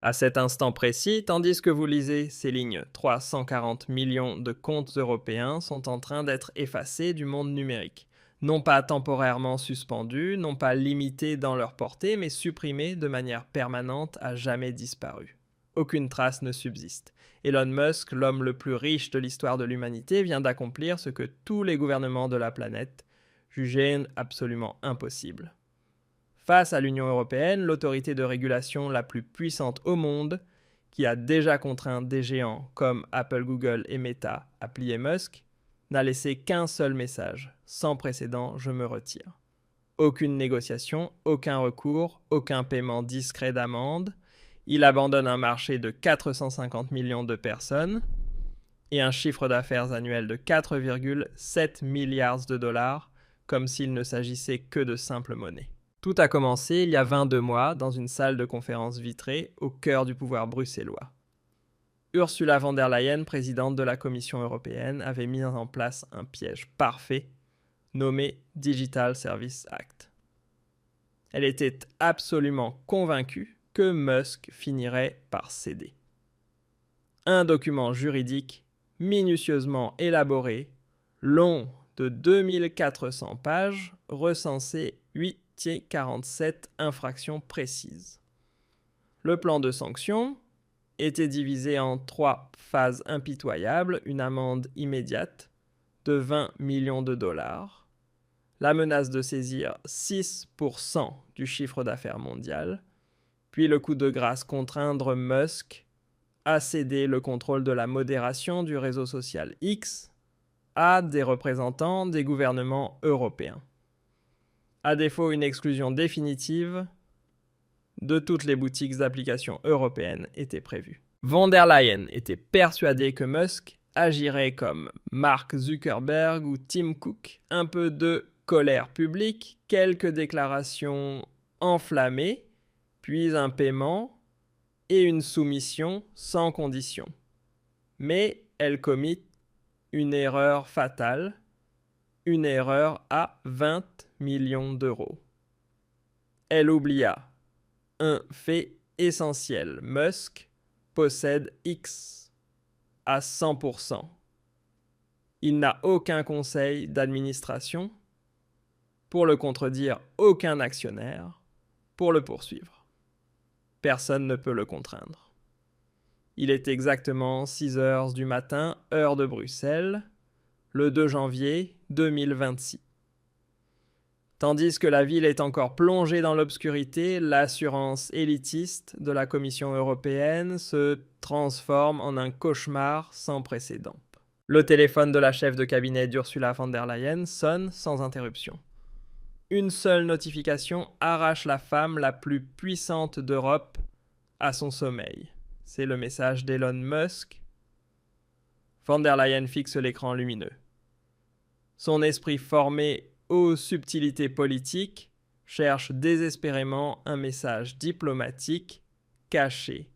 À cet instant précis, tandis que vous lisez ces lignes, 340 millions de comptes européens sont en train d'être effacés du monde numérique. Non pas temporairement suspendus, non pas limités dans leur portée, mais supprimés de manière permanente à jamais disparus. Aucune trace ne subsiste. Elon Musk, l'homme le plus riche de l'histoire de l'humanité, vient d'accomplir ce que tous les gouvernements de la planète jugeaient absolument impossible. Face à l'Union européenne, l'autorité de régulation la plus puissante au monde, qui a déjà contraint des géants comme Apple, Google et Meta à plier Musk, n'a laissé qu'un seul message: sans précédent, je me retire. Aucune négociation, aucun recours, aucun paiement discret d'amende. Il abandonne un marché de 450 millions de personnes et un chiffre d'affaires annuel de 4,7 milliards de dollars, comme s'il ne s'agissait que de simple monnaie. Tout a commencé il y a 22 mois dans une salle de conférence vitrée au cœur du pouvoir bruxellois. Ursula von der Leyen, présidente de la Commission européenne, avait mis en place un piège parfait nommé Digital Services Act. Elle était absolument convaincue que Musk finirait par céder. Un document juridique minutieusement élaboré, long de 2400 pages, recensait 47 infractions précises. Le plan de sanctions était divisé en 3 phases impitoyables: une amende immédiate de 20 millions de dollars, la menace de saisir 6% du chiffre d'affaires mondial, puis le coup de grâce: contraindre Musk à céder le contrôle de la modération du réseau social X à des représentants des gouvernements européens. À défaut, une exclusion définitive de toutes les boutiques d'applications européennes était prévue. Von der Leyen était persuadée que Musk agirait comme Mark Zuckerberg ou Tim Cook: un peu de colère publique, quelques déclarations enflammées, puis un paiement et une soumission sans condition. Mais elle commit une erreur fatale, une erreur à 20 millions d'euros. Elle oublia un fait essentiel: Musk possède X à 100%. Il n'a aucun conseil d'administration pour le contredire, aucun actionnaire pour le poursuivre. Personne ne peut le contraindre. Il est exactement 6 heures du matin, heure de Bruxelles, le 2 janvier 2026. Tandis que la ville est encore plongée dans l'obscurité, l'assurance élitiste de la Commission européenne se transforme en un cauchemar sans précédent. Le téléphone de la chef de cabinet d'Ursula von der Leyen sonne sans interruption. Une seule notification arrache la femme la plus puissante d'Europe à son sommeil. C'est le message d'Elon Musk. Von der Leyen fixe l'écran lumineux. Son esprit formé aux subtilités politiques cherche désespérément un message diplomatique caché,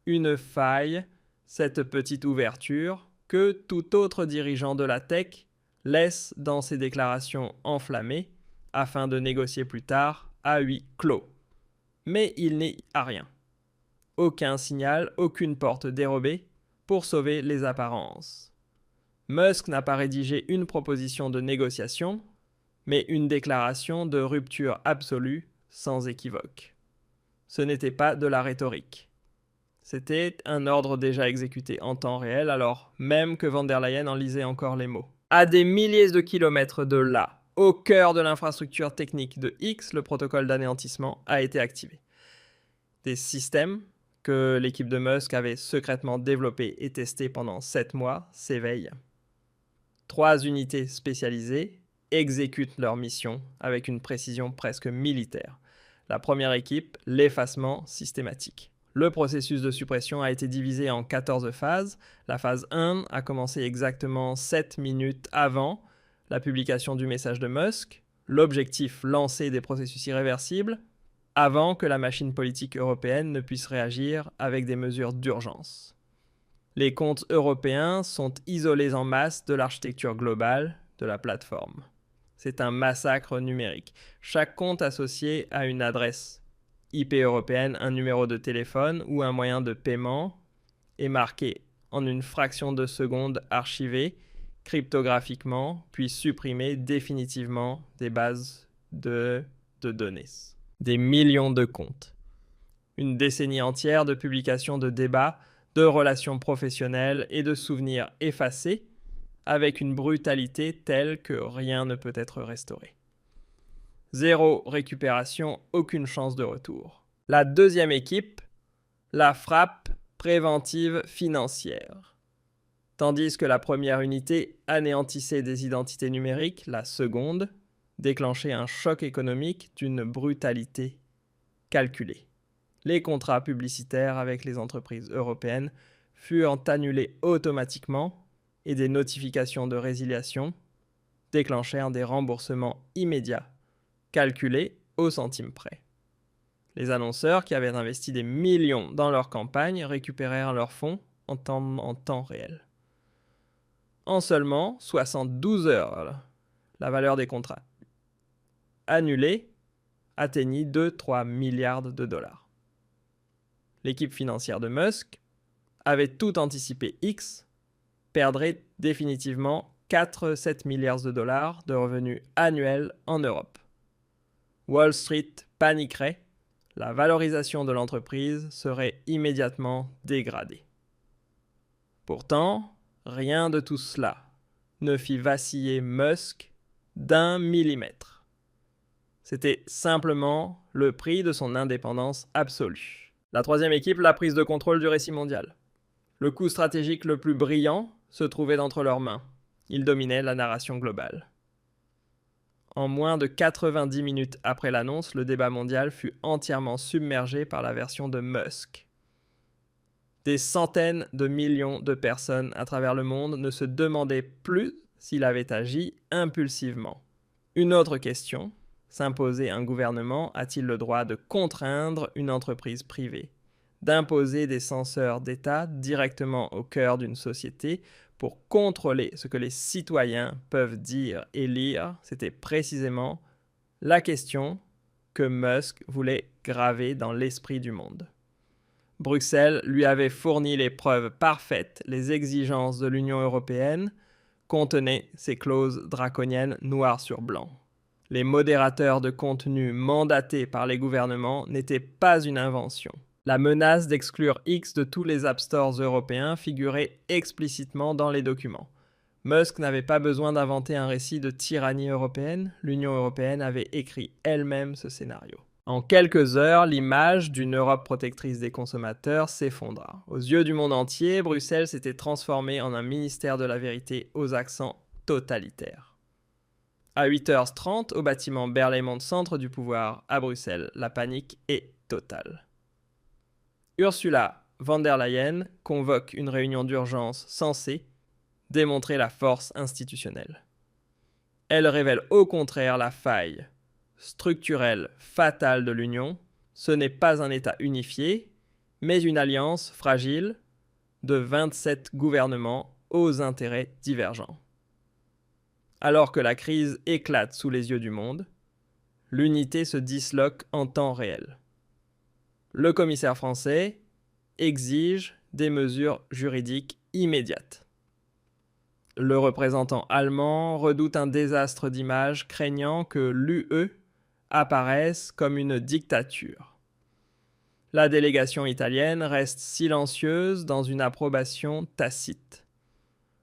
une faille, cette petite ouverture que tout autre dirigeant de la tech laisse dans ses déclarations enflammées afin de négocier plus tard à huis clos. Mais il n'y a rien. Aucun signal, aucune porte dérobée pour sauver les apparences. Musk n'a pas rédigé une proposition de négociation, mais une déclaration de rupture absolue sans équivoque. Ce n'était pas de la rhétorique. C'était un ordre déjà exécuté en temps réel, alors même que von der Leyen en lisait encore les mots. À des milliers de kilomètres de là, au cœur de l'infrastructure technique de X, le protocole d'anéantissement a été activé. Des systèmes que l'équipe de Musk avait secrètement développés et testés pendant 7 mois s'éveillent. 3 unités spécialisées exécutent leur mission avec une précision presque militaire. La première équipe, l'effacement systématique. Le processus de suppression a été divisé en 14 phases. La phase 1 a commencé exactement 7 minutes avant la publication du message de Musk. L'objectif: lancer des processus irréversibles avant que la machine politique européenne ne puisse réagir avec des mesures d'urgence. Les comptes européens sont isolés en masse de l'architecture globale de la plateforme. C'est un massacre numérique. Chaque compte associé a une adresse IP européenne, un numéro de téléphone ou un moyen de paiement est marqué en une fraction de seconde archivé cryptographiquement, puis supprimé définitivement des bases de données. Des millions de comptes. Une décennie entière de publications de débats, de relations professionnelles et de souvenirs effacés avec une brutalité telle que rien ne peut être restauré. Zéro récupération, aucune chance de retour. La deuxième équipe, la frappe préventive financière. Tandis que la première unité anéantissait des identités numériques, la seconde déclenchait un choc économique d'une brutalité calculée. Les contrats publicitaires avec les entreprises européennes furent annulés automatiquement et des notifications de résiliation déclenchèrent des remboursements immédiats, calculés au centime près. Les annonceurs qui avaient investi des millions dans leur campagne récupérèrent leurs fonds en temps réel. En seulement 72 heures, la valeur des contrats annulés atteignit 2-3 milliards de dollars. L'équipe financière de Musk avait tout anticipé. X perdrait définitivement 4-7 milliards de dollars de revenus annuels en Europe. Wall Street paniquerait, la valorisation de l'entreprise serait immédiatement dégradée. Pourtant, rien de tout cela ne fit vaciller Musk d'1 millimètre. C'était simplement le prix de son indépendance absolue. La troisième équipe, la prise de contrôle du récit mondial. Le coup stratégique le plus brillant se trouvait entre leurs mains. Il dominait la narration globale. En moins de 90 minutes après l'annonce, le débat mondial fut entièrement submergé par la version de Musk. Des centaines de millions de personnes à travers le monde ne se demandaient plus s'il avait agi impulsivement. Une autre question s'imposait: un gouvernement a-t-il le droit de contraindre une entreprise privée, d'imposer des censeurs d'État directement au cœur d'une société pour contrôler ce que les citoyens peuvent dire et lire? C'était précisément la question que Musk voulait graver dans l'esprit du monde. Bruxelles lui avait fourni les preuves parfaites. Les exigences de l'Union européenne contenaient ces clauses draconiennes noir sur blanc. Les modérateurs de contenu mandatés par les gouvernements n'étaient pas une invention. La menace d'exclure X de tous les App Stores européens figurait explicitement dans les documents. Musk n'avait pas besoin d'inventer un récit de tyrannie européenne, l'Union européenne avait écrit elle-même ce scénario. En quelques heures, l'image d'une Europe protectrice des consommateurs s'effondra. Aux yeux du monde entier, Bruxelles s'était transformée en un ministère de la vérité aux accents totalitaires. À 8h30, au bâtiment Berlaymont Centre du pouvoir à Bruxelles, la panique est totale. Ursula von der Leyen convoque une réunion d'urgence censée démontrer la force institutionnelle. Elle révèle au contraire la faille structurelle fatale de l'Union. Ce n'est pas un État unifié, mais une alliance fragile de 27 gouvernements aux intérêts divergents. Alors que la crise éclate sous les yeux du monde, l'unité se disloque en temps réel. Le commissaire français exige des mesures juridiques immédiates. Le représentant allemand redoute un désastre d'image, craignant que l'UE apparaisse comme une dictature. La délégation italienne reste silencieuse dans une approbation tacite.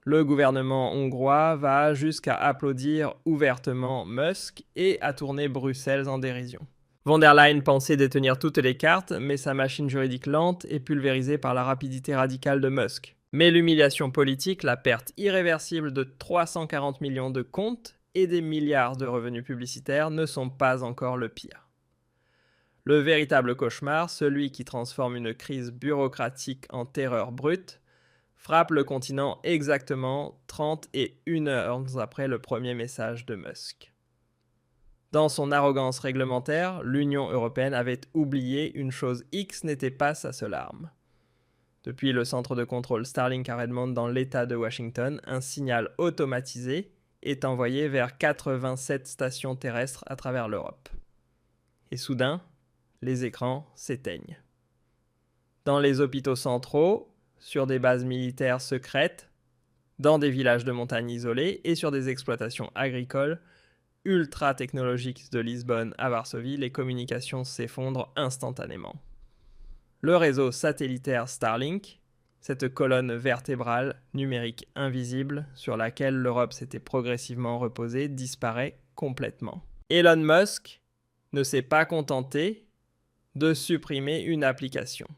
Le gouvernement hongrois va jusqu'à applaudir ouvertement Musk et à tourner Bruxelles en dérision. Von der Leyen pensait détenir toutes les cartes, mais sa machine juridique lente est pulvérisée par la rapidité radicale de Musk. Mais l'humiliation politique, la perte irréversible de 340 millions de comptes et des milliards de revenus publicitaires ne sont pas encore le pire. Le véritable cauchemar, celui qui transforme une crise bureaucratique en terreur brute, frappe le continent exactement 31 heures après le premier message de Musk. Dans son arrogance réglementaire, l'Union européenne avait oublié une chose: X n'était pas sa seule arme. Depuis le centre de contrôle Starlink à Redmond dans l'État de Washington, un signal automatisé est envoyé vers 87 stations terrestres à travers l'Europe. Et soudain, les écrans s'éteignent. Dans les hôpitaux centraux, sur des bases militaires secrètes, dans des villages de montagne isolés et sur des exploitations agricoles ultra technologiques de Lisbonne à Varsovie, les communications s'effondrent instantanément. Le réseau satellitaire Starlink, cette colonne vertébrale numérique invisible sur laquelle l'Europe s'était progressivement reposée, disparaît complètement. Elon Musk ne s'est pas contenté de supprimer une application.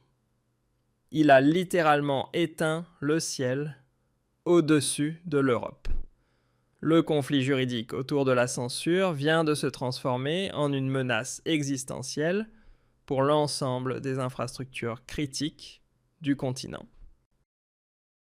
Il a littéralement éteint le ciel au-dessus de l'Europe. Le conflit juridique autour de la censure vient de se transformer en une menace existentielle pour l'ensemble des infrastructures critiques du continent.